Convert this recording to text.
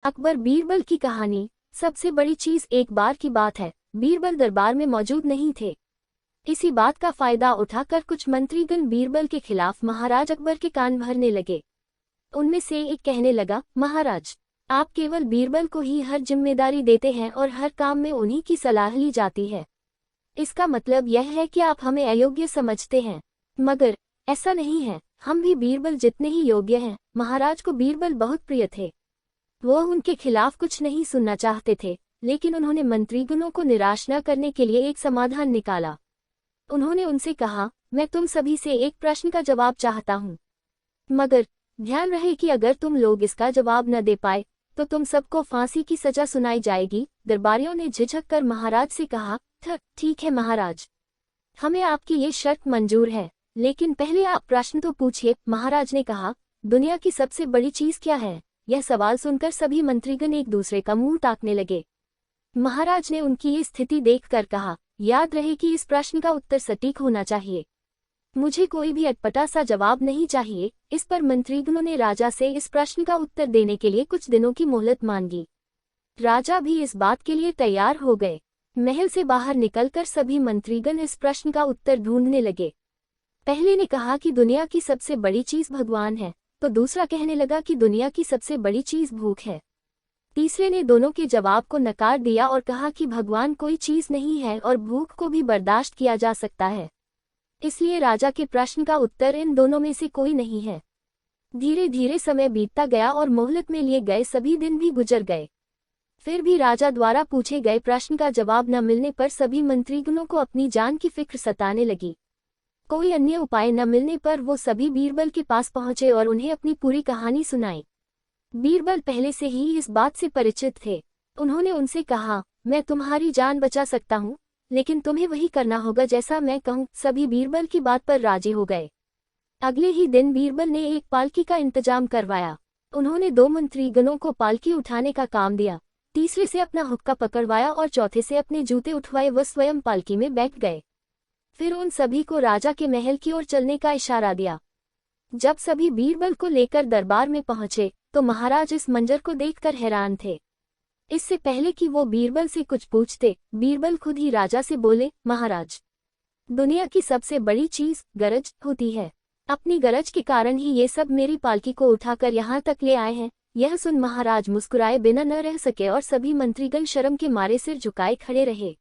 अकबर बीरबल की कहानी। सबसे बड़ी चीज एक बार की बात है, बीरबल दरबार में मौजूद नहीं थे। इसी बात का फायदा उठाकर कुछ मंत्रीगण बीरबल के खिलाफ महाराज अकबर के कान भरने लगे। उनमें से एक कहने लगा, महाराज, आप केवल बीरबल को ही हर जिम्मेदारी देते हैं और हर काम में उन्हीं की सलाह ली जाती है। इसका मतलब यह है कि आप हमें अयोग्य समझते हैं। मगर ऐसा नहीं है, हम भी बीरबल जितने ही योग्य हैं। महाराज को बीरबल बहुत प्रिय थे। वो उनके खिलाफ कुछ नहीं सुनना चाहते थे, लेकिन उन्होंने मंत्रीगणों को निराश न करने के लिए एक समाधान निकाला। उन्होंने उनसे कहा, मैं तुम सभी से एक प्रश्न का जवाब चाहता हूँ, मगर ध्यान रहे कि अगर तुम लोग इसका जवाब न दे पाए तो तुम सबको फांसी की सजा सुनाई जाएगी। दरबारियों ने झिझक कर महाराज से कहा, ठीक है महाराज, हमें आपकी ये शर्त मंजूर है, लेकिन पहले आप प्रश्न तो पूछिए। महाराज ने कहा, दुनिया की सबसे बड़ी चीज क्या है? यह सवाल सुनकर सभी मंत्रीगण एक दूसरे का मुंह ताकने लगे। महाराज ने उनकी ये स्थिति देखकर कहा, याद रहे कि इस प्रश्न का उत्तर सटीक होना चाहिए। मुझे कोई भी अटपटा सा जवाब नहीं चाहिए। इस पर मंत्रीगणों ने राजा से इस प्रश्न का उत्तर देने के लिए कुछ दिनों की मोहलत मांगी। राजा भी इस बात के लिए तैयार हो गए। महल से बाहर निकलकर सभी मंत्रीगण इस प्रश्न का उत्तर ढूंढने लगे। पहले ने कहा कि दुनिया की सबसे बड़ी चीज भगवान है, तो दूसरा कहने लगा कि दुनिया की सबसे बड़ी चीज भूख है। तीसरे ने दोनों के जवाब को नकार दिया और कहा कि भगवान कोई चीज नहीं है और भूख को भी बर्दाश्त किया जा सकता है। इसलिए राजा के प्रश्न का उत्तर इन दोनों में से कोई नहीं है। धीरे धीरे समय बीतता गया और मोहलत में लिए गए सभी दिन भी गुजर गए। फिर भी राजा द्वारा पूछे गए प्रश्न का जवाब न मिलने पर सभी मंत्रीगणों को अपनी जान की फिक्र सताने लगी। कोई अन्य उपाय न मिलने पर वो सभी बीरबल के पास पहुंचे और उन्हें अपनी पूरी कहानी सुनाई। बीरबल पहले से ही इस बात से परिचित थे। उन्होंने उनसे कहा, मैं तुम्हारी जान बचा सकता हूँ, लेकिन तुम्हें वही करना होगा जैसा मैं कहूँ। सभी बीरबल की बात पर राजी हो गए। अगले ही दिन बीरबल ने एक पालकी का इंतजाम करवाया। उन्होंने 2 मंत्रीगणों को पालकी उठाने का काम दिया, तीसरे से अपना हुक्का पकड़वाया और चौथे से अपने जूते उठवाए। वह स्वयं पालकी में बैठ गए। फिर उन सभी को राजा के महल की ओर चलने का इशारा दिया। जब सभी बीरबल को लेकर दरबार में पहुंचे तो महाराज इस मंजर को देखकर हैरान थे। इससे पहले कि वो बीरबल से कुछ पूछते, बीरबल खुद ही राजा से बोले, महाराज, दुनिया की सबसे बड़ी चीज गरज होती है। अपनी गरज के कारण ही ये सब मेरी पालकी को उठाकर यहाँ तक ले आए हैं। यह सुन महाराज मुस्कुराए बिना न रह सके और सभी मंत्रीगण शर्म के मारे सिर झुकाए खड़े रहे।